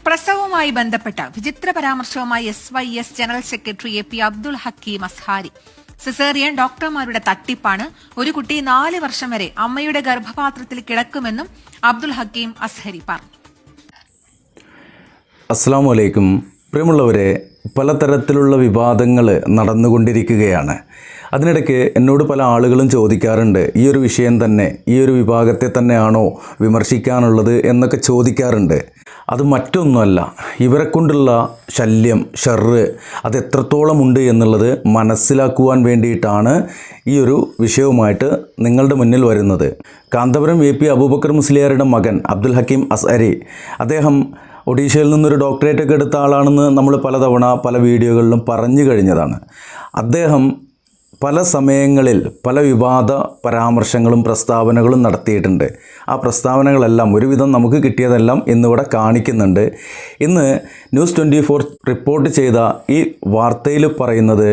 പ്രസവവുമായി ബന്ധപ്പെട്ട വിചിത്ര പരാമർശവുമായി SYS general secretary AP Abdul Hakeem Azhari. Caesarean ഡോക്ടർമാരുടെ തട്ടിപ്പാണ്. ഒരു കുട്ടി 4 വർഷം വരെ അമ്മയുടെ ഗർഭപാത്രത്തിൽ കിടക്കുമെന്നും അബ്ദുൽ ഹക്കീം അസ്ഹരി പറഞ്ഞു. അസ്സലാമു അലൈക്കും. പ്രിയമുള്ളവരെ, പലതരത്തിലുള്ള വിവാദങ്ങൾ നടന്നുകൊണ്ടിരിക്കുകയാണ്. അതിനിടയ്ക്ക് എന്നോട് പല ആളുകളും ചോദിക്കാറുണ്ട്, ഈ ഒരു വിഷയം തന്നെ, ഈ ഒരു വിഭാഗത്തെ തന്നെയാണോ വിമർശിക്കാനുള്ളത് എന്നൊക്കെ ചോദിക്കാറുണ്ട്. അത് മറ്റൊന്നുമല്ല, ഇവരെ കൊണ്ടുള്ള ശല്യം, ഷർറ് അത് എത്രത്തോളം ഉണ്ട് എന്നുള്ളത് മനസ്സിലാക്കുവാൻ വേണ്ടിയിട്ടാണ് ഈ ഒരു വിഷയവുമായിട്ട് നിങ്ങളുടെ മുന്നിൽ വരുന്നത്. കാന്തപുരം AP അബൂബക്കർ മുസ്ലിയാരുടെ മകൻ അബ്ദുൽ ഹക്കീം അസ്ഹരി, അദ്ദേഹം ഒഡീഷയിൽ നിന്നൊരു ഡോക്ടറേറ്റൊക്കെ എടുത്ത ആളാണെന്ന് നമ്മൾ പലതവണ പല വീഡിയോകളിലും പറഞ്ഞു കഴിഞ്ഞതാണ്. അദ്ദേഹം പല സമയങ്ങളിൽ പല വിവാദ പരാമർശങ്ങളും പ്രസ്താവനകളും നടത്തിയിട്ടുണ്ട്. ആ പ്രസ്താവനകളെല്ലാം ഒരുവിധം നമുക്ക് കിട്ടിയതെല്ലാം ഇന്നിവിടെ കാണിക്കുന്നുണ്ട്. ഇന്ന് ന്യൂസ് 24 റിപ്പോർട്ട് ചെയ്ത ഈ വാർത്തയിൽ പറയുന്നത്,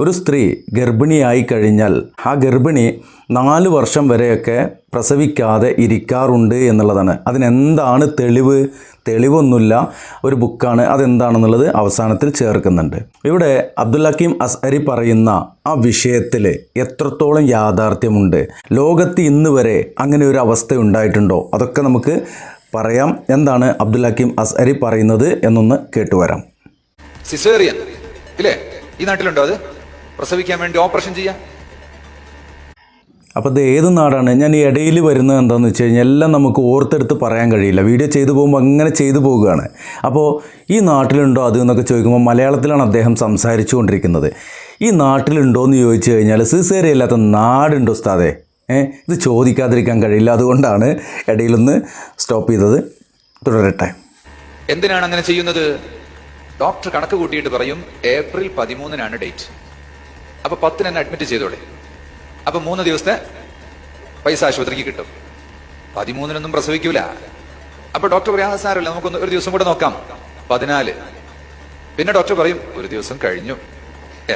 ഒരു സ്ത്രീ ഗർഭിണിയായി കഴിഞ്ഞാൽ ആ ഗർഭിണി 4 വർഷം വരെയൊക്കെ പ്രസവിക്കാതെ ഇരിക്കാറുണ്ട് എന്നുള്ളതാണ്. അതിനെന്താണ് തെളിവ്? തെളിവൊന്നുമില്ല, ഒരു ബുക്കാണ്. അതെന്താണെന്നുള്ളത് അവസാനത്തിൽ ചേർക്കുന്നുണ്ട്. ഇവിടെ അബ്ദുൽ ഹക്കീം അസ്ഹരി പറയുന്ന ആ വിഷയത്തിൽ എത്രത്തോളം യാഥാർത്ഥ്യമുണ്ട്, ലോകത്ത് ഇന്ന് വരെ അങ്ങനെ ഒരു അവസ്ഥ ഉണ്ടായിട്ടുണ്ടോ, അതൊക്കെ നമുക്ക് പറയാം. എന്താണ് അബ്ദുൽ ഹക്കീം അസ്ഹരി പറയുന്നത് എന്നൊന്ന് കേട്ടുവരാം. സിസേറിയൻ ഇല്ലേ, ഈ നാട്ടിലുണ്ടോ? അത് പ്രസവിക്കാൻ വേണ്ടി ഓപ്പറേഷൻ ചെയ്യാം. അപ്പോൾ ഇത് ഏത് നാടാണ്? ഞാൻ ഈ ഇടയിൽ വരുന്നത് എന്താണെന്ന് വെച്ച് കഴിഞ്ഞാൽ എല്ലാം നമുക്ക് ഓർത്തെടുത്ത് പറയാൻ കഴിയില്ല. വീഡിയോ ചെയ്തു പോകുമ്പോൾ അങ്ങനെ ചെയ്തു പോവുകയാണ്. അപ്പോൾ ഈ നാട്ടിലുണ്ടോ അത് എന്നൊക്കെ ചോദിക്കുമ്പോൾ മലയാളത്തിലാണ് അദ്ദേഹം സംസാരിച്ചു കൊണ്ടിരിക്കുന്നത്. ഈ നാട്ടിലുണ്ടോ എന്ന് ചോദിച്ചു കഴിഞ്ഞാൽ സിസേറിയൻ ഇല്ലാത്ത നാടുണ്ടോ ഉസ്താദേ? ഇത് ചോദിക്കാതിരിക്കാൻ കഴിയില്ല. അതുകൊണ്ടാണ് ഇടയിലൊന്ന് സ്റ്റോപ്പ് ചെയ്തത്. തുടരട്ടെ. എന്തിനാണ് അങ്ങനെ ചെയ്യുന്നത്? ഡോക്ടർ കണക്ക് കൂട്ടിയിട്ട് പറയും ഏപ്രിൽ 13-നാണ് ഡേറ്റ്. അപ്പൊ 10 തന്നെ അഡ്മിറ്റ് ചെയ്തോടെ. അപ്പൊ 3 ദിവസത്തെ പൈസ ആശുപത്രിക്ക് കിട്ടും. 13-നൊന്നും പ്രസവിക്കൂല. അപ്പൊ ഡോക്ടർ പറയാ സാരമില്ല, നമുക്കൊന്ന് ഒരു ദിവസം കൂടെ നോക്കാം. 14. പിന്നെ ഡോക്ടർ പറയും ഒരു ദിവസം കഴിഞ്ഞു,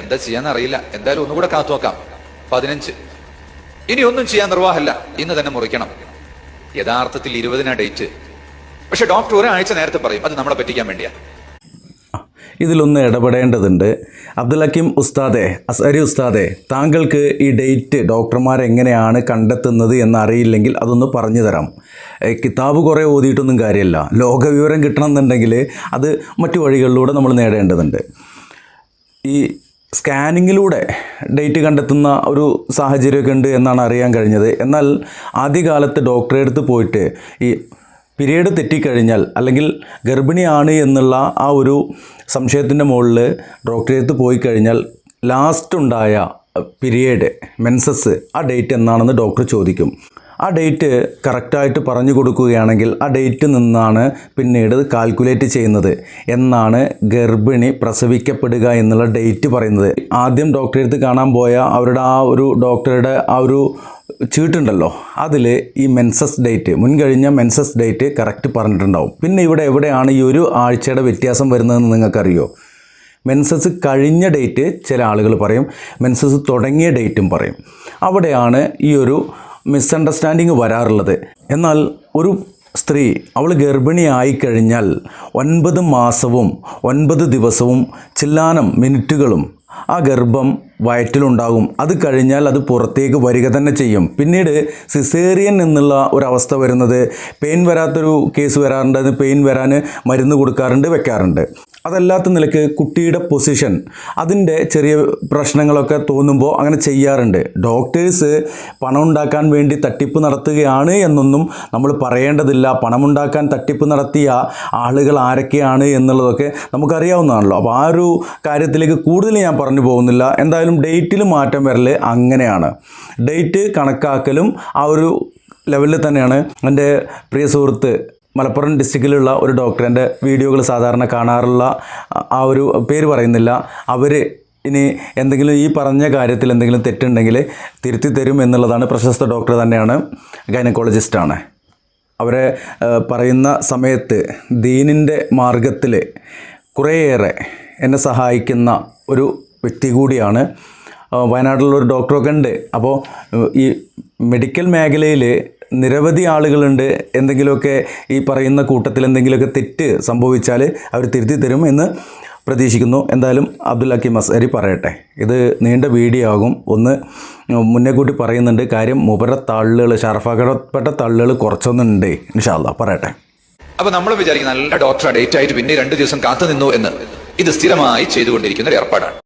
എന്താ ചെയ്യാന്ന് അറിയില്ല, എന്തായാലും ഒന്നുകൂടെ കാത്തു നോക്കാം. 15. ഇനി ഒന്നും ചെയ്യാൻ നിർവാഹമില്ല, ഇന്ന് തന്നെ മുറിക്കണം. യഥാർത്ഥത്തിൽ 20-നാ ഡേറ്റ്. പക്ഷെ ഡോക്ടർ ഒരാഴ്ച നേരത്തെ പറയും. അത് നമ്മളെ പറ്റിക്കാൻ വേണ്ടിയാ. ഇതിലൊന്ന് ഇടപെടേണ്ടതുണ്ട്. അബ്ദുൽ ഹക്കീം ഉസ്താദെ, അസ്ഹരി ഉസ്താദെ, താങ്കൾക്ക് ഈ ഡേറ്റ് ഡോക്ടർമാരെങ്ങനെയാണ് കണ്ടെത്തുന്നത് എന്നറിയില്ലെങ്കിൽ അതൊന്ന് പറഞ്ഞു തരാം. കിതാബ് കുറേ ഓതിയിട്ടൊന്നും കാര്യമില്ല. ലോകവിവരം കിട്ടണമെന്നുണ്ടെങ്കിൽ അത് മറ്റു വഴികളിലൂടെ നമ്മൾ നേടേണ്ടതുണ്ട്. ഈ സ്കാനിങ്ങിലൂടെ ഡേറ്റ് കണ്ടെത്തുന്ന ഒരു സാഹചര്യമൊക്കെ ഉണ്ട് എന്നാണ് അറിയാൻ കഴിഞ്ഞത്. എന്നാൽ ആദ്യകാലത്ത് ഡോക്ടറെ അടുത്ത് പോയിട്ട് ഈ പീരീഡ് തെറ്റിക്കഴിഞ്ഞാൽ അല്ലെങ്കിൽ ഗർഭിണിയാണ് എന്നുള്ള ആ ഒരു സംശയത്തിൻ്റെ മുകളിൽ ഡോക്ടറെ അടുത്ത് പോയി കഴിഞ്ഞാൽ ലാസ്റ്റ് ഉണ്ടായ പീരീഡ്, മെൻസസ്, ആ ഡേറ്റ് എന്നാണെന്ന് ഡോക്ടർ ചോദിക്കും. ആ ഡേറ്റ് കറക്റ്റായിട്ട് പറഞ്ഞു കൊടുക്കുകയാണെങ്കിൽ ആ ഡേറ്റ് നിന്നാണ് പിന്നീട് കാൽക്കുലേറ്റ് ചെയ്യുന്നത് എന്നാണ് ഗർഭിണി പ്രസവിക്കപ്പെടുക എന്നുള്ള ഡേറ്റ് പറയുന്നത്. ആദ്യം ഡോക്ടറെ അടുത്ത് കാണാൻ പോയ അവരുടെ ആ ഒരു ഡോക്ടറുടെ ആ ഒരു ചീട്ടുണ്ടല്ലോ, അതിൽ ഈ മെൻസസ് ഡേറ്റ്, മുൻകഴിഞ്ഞ മെൻസസ് ഡേറ്റ് കറക്റ്റ് പറഞ്ഞിട്ടുണ്ടാവും. പിന്നെ ഇവിടെ എവിടെയാണ് ഈ ഒരു ആഴ്ചയുടെ വ്യത്യാസം വരുന്നതെന്ന് നിങ്ങൾക്കറിയോ? മെൻസസ് കഴിഞ്ഞ ഡേറ്റ് ചില ആളുകൾ പറയും, മെൻസസ് തുടങ്ങിയ ഡേറ്റും പറയും. അവിടെയാണ് ഈ ഒരു മിസ്അണ്ടർസ്റ്റാൻഡിങ് വരാറുള്ളത്. എന്നാൽ ഒരു സ്ത്രീ അവൾ ഗർഭിണിയായി കഴിഞ്ഞാൽ 9 മാസവും 9 ദിവസവും ചില്ലാനം മിനിറ്റുകളും ആ ഗർഭം വയറ്റിലുണ്ടാകും. അത് കഴിഞ്ഞാൽ അത് പുറത്തേക്ക് വരിക തന്നെ ചെയ്യും. പിന്നീട് സിസേറിയൻ എന്നുള്ള ഒരവസ്ഥ വരുന്നത്, പെയിൻ വരാത്തൊരു കേസ് വരാറുണ്ട്. അത് പെയിൻ വരാൻ മരുന്ന് കൊടുക്കാറുണ്ട്, വെക്കാറുണ്ട്. അതല്ലാത്ത നിലക്ക് കുട്ടിയുടെ പൊസിഷൻ, അതിൻ്റെ ചെറിയ പ്രശ്നങ്ങളൊക്കെ തോന്നുമ്പോൾ അങ്ങനെ ചെയ്യാറുണ്ട്. ഡോക്ടേഴ്സ് പണം ഉണ്ടാക്കാൻ വേണ്ടി തട്ടിപ്പ് നടത്തുകയാണ് എന്നൊന്നും നമ്മൾ പറയേണ്ടതില്ല. പണമുണ്ടാക്കാൻ തട്ടിപ്പ് നടത്തിയ ആളുകൾ ആരൊക്കെയാണ് എന്നുള്ളതൊക്കെ നമുക്കറിയാവുന്നതാണല്ലോ. അപ്പോൾ ആ ഒരു കാര്യത്തിലേക്ക് കൂടുതൽ ഞാൻ പറഞ്ഞു പോകുന്നില്ല. എന്തായാലും ഡേറ്റിൽ മാറ്റം വരല് അങ്ങനെയാണ്. ഡേറ്റ് കണക്കാക്കലും ആ ഒരു ലെവലിൽ തന്നെയാണ്. എൻ്റെ പ്രിയ സുഹൃത്ത് മലപ്പുറം ഡിസ്ട്രിക്റ്റിലുള്ള ഒരു ഡോക്ടർ, എൻ്റെ വീഡിയോകൾ സാധാരണ കാണാറുള്ള, ആ ഒരു പേര് പറയുന്നില്ല, അവർ ഇനി എന്തെങ്കിലും ഈ പറഞ്ഞ കാര്യത്തിൽ എന്തെങ്കിലും തെറ്റുണ്ടെങ്കിൽ തിരുത്തി തരും എന്നുള്ളതാണ്. പ്രശസ്ത ഡോക്ടർ തന്നെയാണ്, ഗൈനക്കോളജിസ്റ്റാണ്. അവരെ പറയുന്ന സമയത്ത് ദീനിൻ്റെ മാർഗത്തിൽ കുറേയേറെ എന്നെ സഹായിക്കുന്ന ഒരു വ്യക്തി കൂടിയാണ്. വയനാട്ടിലുള്ളൊരു ഡോക്ടറൊക്കെ ഉണ്ട്. അപ്പോൾ ഈ മെഡിക്കൽ മേഖലയിൽ നിരവധി ആളുകളുണ്ട്. എന്തെങ്കിലുമൊക്കെ ഈ പറയുന്ന കൂട്ടത്തിൽ എന്തെങ്കിലുമൊക്കെ തെറ്റ് സംഭവിച്ചാൽ അവർ തിരുത്തി തരും എന്ന് പ്രതീക്ഷിക്കുന്നു. എന്തായാലും അബ്ദുൽ ഹക്കീം അസ്ഹരി പറയട്ടെ. ഇത് നീണ്ട വീഡിയോ ആകും. ഒന്ന് മുന്നേ കൂട്ടി പറയുന്നുണ്ട്. കാര്യം മൂപ്പരുടെ തള്ളുകൾ, ഷറഫാക്കപ്പെട്ട തള്ളുകൾ കുറച്ചൊന്നുണ്ട്. ഇൻഷാ അല്ലാഹ് പറയട്ടെ. അപ്പൊ നമ്മൾ വിചാരിക്കും നല്ല ഡോക്ടറെ ഡേറ്റ് ആയിട്ട് പിന്നെ 2 ദിവസം കാത്തു നിന്നു എന്ന്. ഇത് സ്ഥിരമായി ചെയ്തുകൊണ്ടിരിക്കുന്ന ഒരു ഏർപ്പാടാണ്.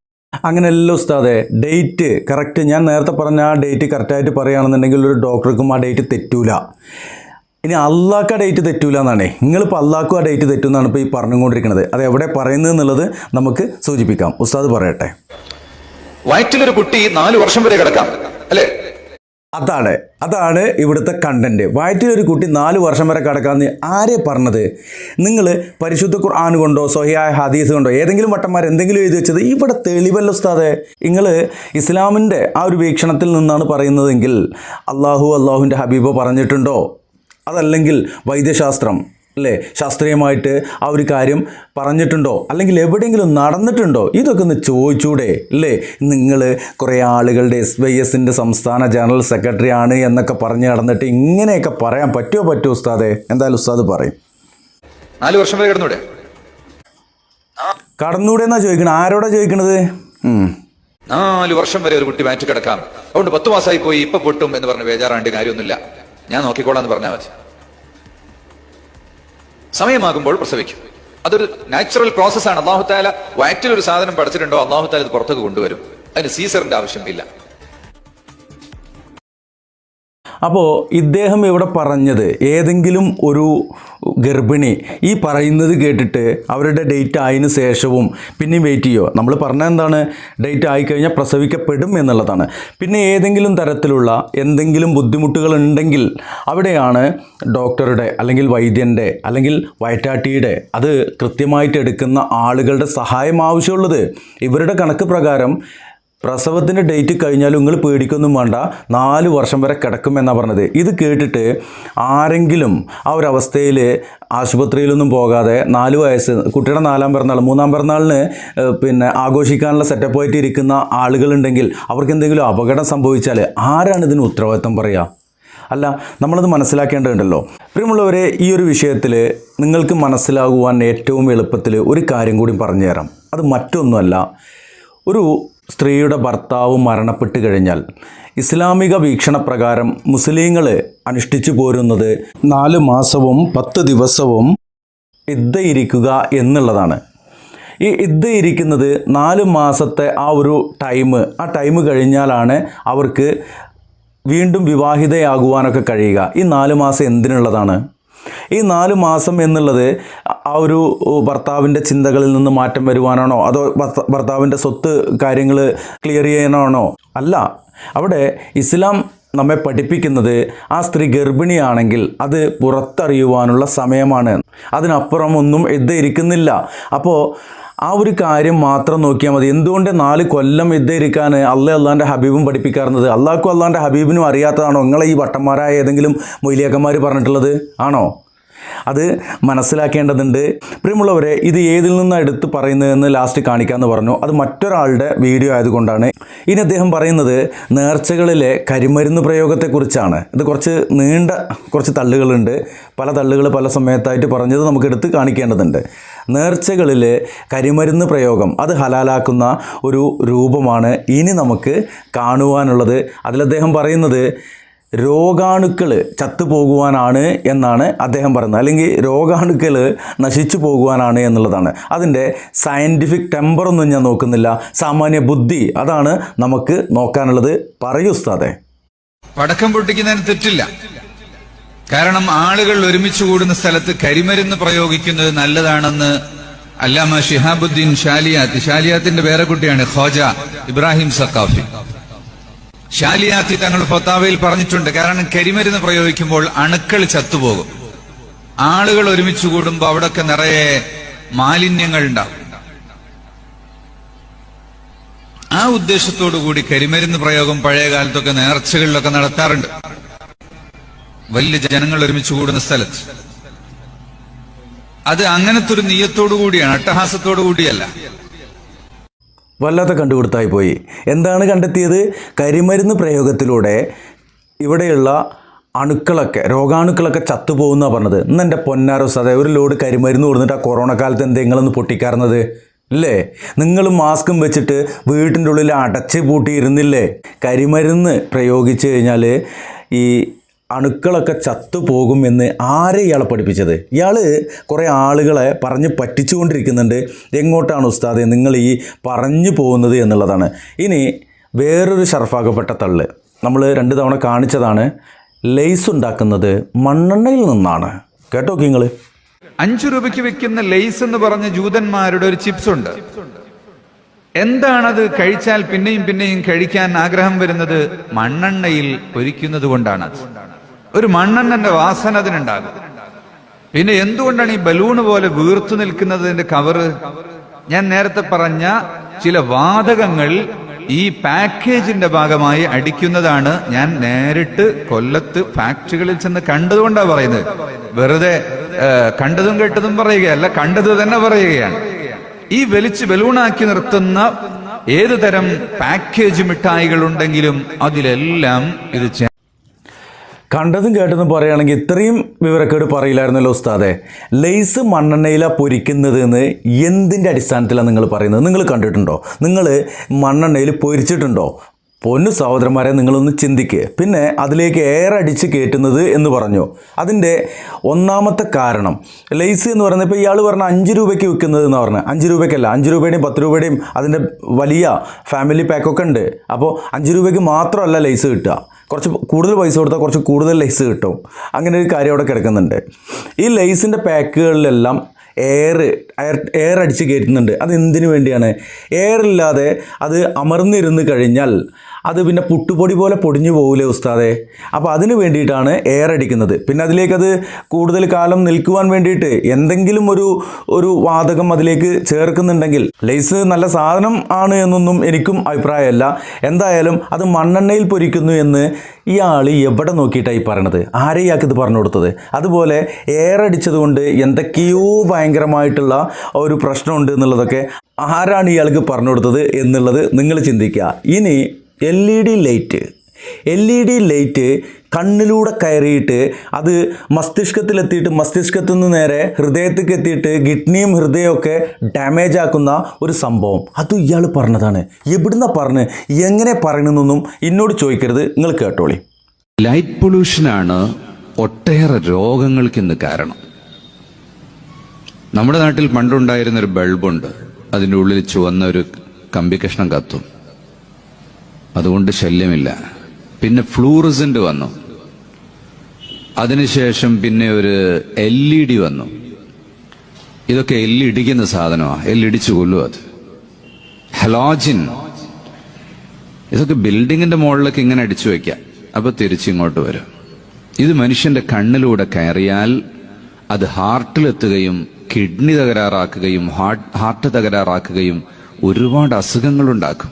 അങ്ങനെയല്ല ഉസ്താദെ, ഡേറ്റ് കറക്റ്റ് ഞാൻ നേരത്തെ പറഞ്ഞ ആ ഡേറ്റ് കറക്റ്റായിട്ട് പറയുകയാണെന്നുണ്ടെങ്കിൽ ഒരു ഡോക്ടർക്കും ആ ഡേറ്റ് തെറ്റൂല. ഇനി അള്ളാഹ്ക്ക് ആ ഡേറ്റ് തെറ്റൂല എന്നാണേ. നിങ്ങളിപ്പോൾ അള്ളാഹ്ക്കും ആ ഡേറ്റ് തെറ്റുമെന്നാണ് ഇപ്പോൾ ഈ പറഞ്ഞുകൊണ്ടിരിക്കുന്നത്. അത് എവിടെ പറയുന്നത് എന്നുള്ളത് നമുക്ക് സൂചിപ്പിക്കാം. ഉസ്താദ് പറയട്ടെ. വയറ്റിലൊരു കുട്ടി 4 വർഷം വരെ കിടക്കാം അല്ലേ? അതാണ് ഇവിടുത്തെ കണ്ടന്റ്. വയറ്റിലൊരു കുട്ടി 4 വർഷം വരെ കിടക്കാമെന്ന് ആരെ പറഞ്ഞത്? നിങ്ങൾ പരിശുദ്ധ ഖുർആൻ കൊണ്ടോ സ്വഹിയായ ഹദീസ് കൊണ്ടോ ഏതെങ്കിലും വട്ടന്മാർ എന്തെങ്കിലും എഴുതി വെച്ചത്? ഇവിടെ തെളിവല്ല ഉസ്താദെ. നിങ്ങൾ ഇസ്ലാമിൻ്റെ ആ ഒരു വീക്ഷണത്തിൽ നിന്നാണ് പറയുന്നതെങ്കിൽ അള്ളാഹുവിൻ്റെ ഹബീബ് പറഞ്ഞിട്ടുണ്ടോ? അതല്ലെങ്കിൽ വൈദ്യശാസ്ത്രം അല്ലേ, ശാസ്ത്രീയമായിട്ട് ആ ഒരു കാര്യം പറഞ്ഞിട്ടുണ്ടോ? അല്ലെങ്കിൽ എവിടെയെങ്കിലും നടന്നിട്ടുണ്ടോ? ഇതൊക്കെ ഒന്ന് ചോദിച്ചൂടെ അല്ലേ? നിങ്ങൾ കുറേ ആളുകളുടെ SYSൻ്റെ സംസ്ഥാന ജനറൽ സെക്രട്ടറി ആണ് എന്നൊക്കെ പറഞ്ഞ് നടന്നിട്ട് ഇങ്ങനെയൊക്കെ പറയാൻ പറ്റുമോ ഉസ്താദെ? എന്തായാലും ഉസ്താദ് പറയും. 4 വർഷം വരെ കടന്നൂടെ എന്നാ ചോദിക്കണത്? ആരോടാ ചോദിക്കണത്? 4 വർഷം വരെ ഒരു കുട്ടി വയറ്റ് കിടക്കാം. അതുകൊണ്ട് 10 മാസമായി പോയി ഇപ്പൊ പൊട്ടും എന്ന് പറഞ്ഞ് ബേജാറാണ്ട് കാര്യമൊന്നുമില്ല, ഞാൻ നോക്കിക്കോളാന്ന് പറഞ്ഞാൽ മതി. സമയമാകുമ്പോൾ പ്രസവിക്കും. അതൊരു നാച്ചുറൽ പ്രോസസ്സാണ്. അല്ലാഹു തആല വയറ്റിൽ ഒരു സാധനം പഠിച്ചിട്ടുണ്ടോ അല്ലാഹു തആല ഇത് പുറത്തേക്ക് കൊണ്ടുവരും. അതിന് സീസറിന്റെ ആവശ്യമില്ല. അപ്പോൾ ഇദ്ദേഹം ഇവിടെ പറഞ്ഞത് ഏതെങ്കിലും ഒരു ഗർഭിണി ഈ പറയുന്നത് കേട്ടിട്ട് അവരുടെ ഡേറ്റ് ആയതിനു ശേഷവും പിന്നെയും വെയിറ്റ് ചെയ്യുമോ? നമ്മൾ പറഞ്ഞത് എന്താണ്? ഡേറ്റ് ആയിക്കഴിഞ്ഞാൽ പ്രസവിക്കപ്പെടും എന്നുള്ളതാണ്. പിന്നെ ഏതെങ്കിലും തരത്തിലുള്ള എന്തെങ്കിലും ബുദ്ധിമുട്ടുകൾ ഉണ്ടെങ്കിൽ അവിടെയാണ് ഡോക്ടറുടെ അല്ലെങ്കിൽ വൈദ്യൻ്റെ അല്ലെങ്കിൽ വയറ്റാട്ടിയുടെ അത് കൃത്യമായിട്ട് എടുക്കുന്ന ആളുകളുടെ സഹായം ആവശ്യമുള്ളത്. ഇവരുടെ കണക്ക് പ്രകാരം പ്രസവത്തിൻ്റെ ഡേറ്റ് കഴിഞ്ഞാലും നിങ്ങൾ പേടിക്കൊന്നും വേണ്ട, 4 വർഷം വരെ കിടക്കുമെന്നാണ് പറഞ്ഞത്. ഇത് കേട്ടിട്ട് ആരെങ്കിലും ആ ഒരു അവസ്ഥയിൽ ആശുപത്രിയിലൊന്നും പോകാതെ 4 വയസ്സ് കുട്ടിയുടെ 4ാം പിറന്നാൾ 3ാം പിറന്നാളിന് പിന്നെ ആഘോഷിക്കാനുള്ള സെറ്റപ്പായിട്ട് ഇരിക്കുന്ന ആളുകളുണ്ടെങ്കിൽ അവർക്ക് എന്തെങ്കിലും അപകടം സംഭവിച്ചാൽ ആരാണ് ഇതിന് ഉത്തരവാദിത്വം പറയുക? അല്ല, നമ്മളത് മനസ്സിലാക്കേണ്ടതുണ്ടല്ലോ. പ്രിയമുള്ളവരെ, ഈ ഒരു വിഷയത്തിൽ നിങ്ങൾക്ക് മനസ്സിലാകുവാൻ ഏറ്റവും എളുപ്പത്തിൽ ഒരു കാര്യം കൂടി പറഞ്ഞു തരാം. അത് മറ്റൊന്നുമല്ല, ഒരു സ്ത്രീയുടെ ഭർത്താവ് മരണപ്പെട്ട് കഴിഞ്ഞാൽ ഇസ്ലാമിക വീക്ഷണപ്രകാരം മുസ്ലിങ്ങൾ അനുഷ്ഠിച്ചു പോരുന്നത് 4 മാസവും 10 ദിവസവും ഇദ്ദയിരിക്കുക എന്നുള്ളതാണ്. ഈ ഇദ്ദയിരിക്കുന്നത് 4 മാസത്തെ ആ ഒരു ടൈം കഴിഞ്ഞാലാണ് അവർക്ക് വീണ്ടും വിവാഹിതയാകുവാനൊക്കെ കഴിയുക. ഈ 4 മാസം എന്തിനുള്ളതാണ്? ഈ 4 മാസം എന്നുള്ളത് ആ ഒരു ഭർത്താവിൻ്റെ ചിന്തകളിൽ നിന്ന് മാറ്റം വരുവാനാണോ, അതോ ഭർത്താവിൻ്റെ സ്വത്ത് കാര്യങ്ങൾ ക്ലിയർ ചെയ്യാനാണോ? അല്ല, അവിടെ ഇസ്ലാം നമ്മെ പഠിപ്പിക്കുന്നത് ആ സ്ത്രീ ഗർഭിണിയാണെങ്കിൽ അത് പുറത്തറിയുവാനുള്ള സമയമാണ്. അതിനപ്പുറം ഒന്നും ഇരിക്കുന്നില്ല. അപ്പോൾ ആ ഒരു കാര്യം മാത്രം നോക്കിയാൽ മതി. എന്തുകൊണ്ട് 4 കൊല്ലം ഇരിക്കാൻ അള്ളാൻ്റെ ഹബീബും പഠിപ്പിക്കാറുള്ളത്? അള്ളാഹ്ക്കും അള്ളാൻ്റെ ഹബീബിനും അറിയാത്തതാണോ നിങ്ങളെ ഈ വട്ടന്മാരായ ഏതെങ്കിലും മൊയ്ലിയാക്കന്മാർ പറഞ്ഞിട്ടുള്ളത്? ആണോ? അത് മനസ്സിലാക്കേണ്ടതുണ്ട്. പ്രിയമുള്ളവരെ, ഇത് ഏതിൽ നിന്നാണ് എടുത്ത് പറയുന്നതെന്ന് ലാസ്റ്റ് കാണിക്കാമെന്ന് പറഞ്ഞു. അത് മറ്റൊരാളുടെ വീഡിയോ ആയതുകൊണ്ടാണ്. ഇനി അദ്ദേഹം പറയുന്നത് നേർച്ചകളിലെ കരിമരുന്ന് പ്രയോഗത്തെക്കുറിച്ചാണ്. ഇത് കുറച്ച് തള്ളുകളുണ്ട്. പല തള്ളുകൾ പല സമയത്തായിട്ട് പറഞ്ഞത് നമുക്കെടുത്ത് കാണിക്കേണ്ടതുണ്ട്. നേർച്ചകളിൽ കരിമരുന്ന് പ്രയോഗം അത് ഹലാലാക്കുന്ന ഒരു രൂപമാണ് ഇനി നമുക്ക് കാണുവാനുള്ളത്. അതിലദ്ദേഹം പറയുന്നത് രോഗാണുക്കൾ ചത്തുപോകുവാനാണ് എന്നാണ് അദ്ദേഹം പറയുന്നത്, അല്ലെങ്കിൽ രോഗാണുക്കൾ നശിച്ചു പോകുവാനാണ് എന്നുള്ളതാണ്. അതിൻ്റെ സയൻറ്റിഫിക് ടെമ്പറൊന്നും ഞാൻ നോക്കുന്നില്ല, സാമാന്യ ബുദ്ധി അതാണ് നമുക്ക് നോക്കാനുള്ളത്. പറയൂ ഉസ്താദേ. പടക്കം പൊട്ടിക്കുന്നതിന് തെറ്റില്ല. കാരണം ആളുകൾ ഒരുമിച്ച് കൂടുന്ന സ്ഥലത്ത് കരിമരുന്ന് പ്രയോഗിക്കുന്നത് നല്ലതാണെന്ന് അല്ലാമ ഷിഹാബുദ്ദീൻ ഷാലിയാത്തിന്റെ പേരക്കുട്ടിയാണ് ഖോജ ഇബ്രാഹിം സഖാഫി. ഷാലിയാത്തി തങ്ങൾ ഫത്താവയിൽ പറഞ്ഞിട്ടുണ്ട്. കാരണം കരിമരുന്ന് പ്രയോഗിക്കുമ്പോൾ അണുക്കൾ ചത്തുപോകും. ആളുകൾ ഒരുമിച്ച് കൂടുമ്പോൾ അവിടൊക്കെ നിറയെ മാലിന്യങ്ങൾ ഉണ്ടാവും. ആ ഉദ്ദേശത്തോടു കൂടി കരിമരുന്ന് പ്രയോഗം പഴയ കാലത്തൊക്കെ നേർച്ചകളിലൊക്കെ നടത്താറുണ്ട്, വലിയ ജനങ്ങൾ ഒരുമിച്ച് കൂടുന്ന സ്ഥലത്ത്. അത് അങ്ങനത്തെ ഒരു നീയത്തോടു കൂടിയാണ്, അട്ടഹാസത്തോടു കൂടിയല്ല. വല്ലാത്ത കണ്ടുപിടുത്തായി പോയി. എന്താണ് കണ്ടെത്തിയത്? കരിമരുന്ന് പ്രയോഗത്തിലൂടെ ഇവിടെയുള്ള അണുക്കളൊക്കെ രോഗാണുക്കളൊക്കെ ചത്തുപോകുന്ന പറഞ്ഞത്. ഇന്ന് എൻ്റെ പൊന്നാരോ ഉസ്താദേ, ഒരു ലോഡ് കരിമരുന്ന് കൊടുത്തിട്ട് ആ കൊറോണ കാലത്ത് എന്താ നിങ്ങളൊന്ന് പൊട്ടിക്കാറുന്നത് അല്ലേ? നിങ്ങൾ മാസ്കും വെച്ചിട്ട് വീട്ടിൻ്റെ ഉള്ളിൽ അടച്ച് പൂട്ടിയിരുന്നില്ലേ? കരിമരുന്ന് പ്രയോഗിച്ച് കഴിഞ്ഞാൽ ഈ അണുക്കളൊക്കെ ചത്തുപോകുമെന്ന് ആരെ ഇയാളെ പഠിപ്പിച്ചത്? ഇയാൾ കുറേ ആളുകളെ പറഞ്ഞ് പറ്റിച്ചുകൊണ്ടിരിക്കുന്നുണ്ട്. എങ്ങോട്ടാണ് ഉസ്താദെ നിങ്ങൾ ഈ പറഞ്ഞു പോകുന്നത് എന്നുള്ളതാണ്. ഇനി വേറൊരു ഷർഫാക്കപ്പെട്ട തള്ള് നമ്മൾ 2 തവണ കാണിച്ചതാണ്. ലെയ്സ് ഉണ്ടാക്കുന്നത് മണ്ണെണ്ണയിൽ നിന്നാണ്. കേട്ടോ നിങ്ങൾ? 5 രൂപയ്ക്ക് വെക്കുന്ന ലെയ്സ് എന്ന് പറഞ്ഞ ജൂതന്മാരുടെ ഒരു ചിപ്സ് ഉണ്ട്. എന്താണത്? കഴിച്ചാൽ പിന്നെയും പിന്നെയും കഴിക്കാൻ ആഗ്രഹം വരുന്നത് മണ്ണെണ്ണയിൽ പൊരിക്കുന്നത് കൊണ്ടാണ്. ഒരു മണ്ണെണ്ണന്റെ വാസന അതിനുണ്ടാകും. പിന്നെ എന്തുകൊണ്ടാണ് ഈ ബലൂണ് പോലെ വീർത്തു നിൽക്കുന്നതിന്റെ കവറ്? ഞാൻ നേരത്തെ പറഞ്ഞ ചില വാതകങ്ങൾ ഈ പാക്കേജിന്റെ ഭാഗമായി അടിക്കുന്നതാണ്. ഞാൻ നേരിട്ട് കൊല്ലത്ത് ഫാക്ടറികളിൽ ചെന്ന് കണ്ടതുകൊണ്ടാണ് പറയുന്നത്. വെറുതെ കണ്ടതും കേട്ടതും പറയുകയല്ല, കണ്ടത് തന്നെ പറയുകയാണ്. ഈ വലിച്ച് ബലൂണാക്കി നിർത്തുന്ന ഏതു തരം പാക്കേജ് മിഠായികൾ ഉണ്ടെങ്കിലും അതിലെല്ലാം ഇത് കണ്ടതും കേട്ടതും പറയുകയാണെങ്കിൽ ഇത്രയും വിവരക്കേട് പറയില്ലായിരുന്നല്ലോ ഉസ്താദെ. ലെയ്സ് മണ്ണെണ്ണയിലാണ് പൊരിക്കുന്നത് എന്ന് എന്തിൻ്റെ അടിസ്ഥാനത്തിലാണ് നിങ്ങൾ പറയുന്നത്? നിങ്ങൾ കണ്ടിട്ടുണ്ടോ? നിങ്ങൾ മണ്ണെണ്ണയിൽ പൊരിച്ചിട്ടുണ്ടോ? പൊന്നു സഹോദരന്മാരെ, നിങ്ങളൊന്ന് ചിന്തിക്കുക. പിന്നെ അതിലേക്ക് അടിച്ച് കയറ്റുന്നത് എന്ന് പറഞ്ഞു. അതിൻ്റെ ഒന്നാമത്തെ കാരണം ലെയ്സ് എന്ന് പറയുന്നത്, ഇപ്പോൾ ഇയാൾ പറഞ്ഞ 5 രൂപയ്ക്ക് വിൽക്കുന്നത് എന്ന് പറഞ്ഞാൽ 5 രൂപയ്ക്കല്ല, 5 രൂപയുടെയും 10 രൂപയുടെയും അതിൻ്റെ വലിയ ഫാമിലി പാക്കൊക്കെ ഉണ്ട്. അപ്പോൾ 5 രൂപയ്ക്ക് മാത്രമല്ല ലെയ്സ് കിട്ടുക, കുറച്ച് കൂടുതൽ പൈസ കൊടുത്താൽ കുറച്ച് കൂടുതൽ ലെയ്സ് കിട്ടും. അങ്ങനെ ഒരു കാര്യം അവിടെ കിടക്കുന്നുണ്ട്. ഈ ലെയ്സിൻ്റെ പാക്കുകളിലെല്ലാം എയർ അടിച്ച് കയറ്റുന്നുണ്ട്. അത് എന്തിനു വേണ്ടിയാണ്? എയറില്ലാതെ അത് അമർന്നിരുന്ന് കഴിഞ്ഞാൽ അത് പിന്നെ പുട്ടുപൊടി പോലെ പൊടിഞ്ഞു പോകില്ലേ ഉസ്താദേ? അപ്പോൾ അതിന് വേണ്ടിയിട്ടാണ് എയർ അടിക്കുന്നത്. പിന്നെ അതിലേക്കത് കൂടുതൽ കാലം നിൽക്കുവാൻ വേണ്ടിയിട്ട് എന്തെങ്കിലും ഒരു വാതകം അതിലേക്ക് ചേർക്കുന്നുണ്ടെങ്കിൽ, ലെയ്സ് നല്ല സാധനം ആണ് എന്നൊന്നും എനിക്കും അഭിപ്രായമല്ല. എന്തായാലും അത് മണ്ണെണ്ണയിൽ പൊരിക്കുന്നു എന്ന് ഇയാൾ എവിടെ നോക്കിയിട്ടാണ് ഈ പറയണത്? ആരെയാക്കിത് പറഞ്ഞു കൊടുത്തത്? അതുപോലെ എയർ അടിച്ചത് കൊണ്ട് എന്തൊക്കെയോ ഭയങ്കരമായിട്ടുള്ള ഒരു പ്രശ്നമുണ്ട് എന്നുള്ളതൊക്കെ ആരാണ് ഇയാൾക്ക് പറഞ്ഞു കൊടുത്തത് എന്നുള്ളത് നിങ്ങൾ ചിന്തിക്കുക. ഇനി LED ലൈറ്റ് കണ്ണിലൂടെ കയറിയിട്ട് അത് മസ്തിഷ്കത്തിലെത്തിയിട്ട് മസ്തിഷ്കത്തിൽ നിന്ന് നേരെ ഹൃദയത്തേക്ക് എത്തിയിട്ട് കിഡ്നിയും ഹൃദയമൊക്കെ ഡാമേജ് ആക്കുന്ന ഒരു സംഭവം. അത് ഇയാൾ പറഞ്ഞതാണ്. എവിടുന്ന പറഞ്ഞ് എങ്ങനെ പറയണമെന്നൊന്നും എന്നോട് ചോദിക്കരുത്, നിങ്ങൾ കേട്ടോളി. ലൈറ്റ് പൊല്യൂഷനാണ് ഒട്ടേറെ രോഗങ്ങൾക്ക് ഇന്ന് കാരണം. നമ്മുടെ നാട്ടിൽ പണ്ടുണ്ടായിരുന്നൊരു ബൾബുണ്ട്, അതിൻ്റെ ഉള്ളിൽ ചുവന്ന ഒരു കമ്പി കഷ്ണം കത്തും, അതുകൊണ്ട് ശല്യമില്ല. പിന്നെ ഫ്ലൂറസെന്റ് വന്നു, അതിനുശേഷം പിന്നെ ഒരു LED വന്നു. ഇതൊക്കെ ഇടിക്കുന്ന സാധനമാണ്, ഇടിച്ചു കൊല്ലും. അത് ഹലോജിൻ, ഇതൊക്കെ ബിൽഡിങ്ങിന്റെ മുകളിലൊക്കെ ഇങ്ങനെ അടിച്ചു വെക്കാം, അപ്പൊ തിരിച്ചിങ്ങോട്ട് വരും. ഇത് മനുഷ്യന്റെ കണ്ണിലൂടെ കയറിയാൽ അത് ഹാർട്ടിലെത്തുകയും കിഡ്നി തകരാറാക്കുകയും ഹാർട്ട് തകരാറാക്കുകയും ഒരുപാട് അസുഖങ്ങളുണ്ടാക്കും.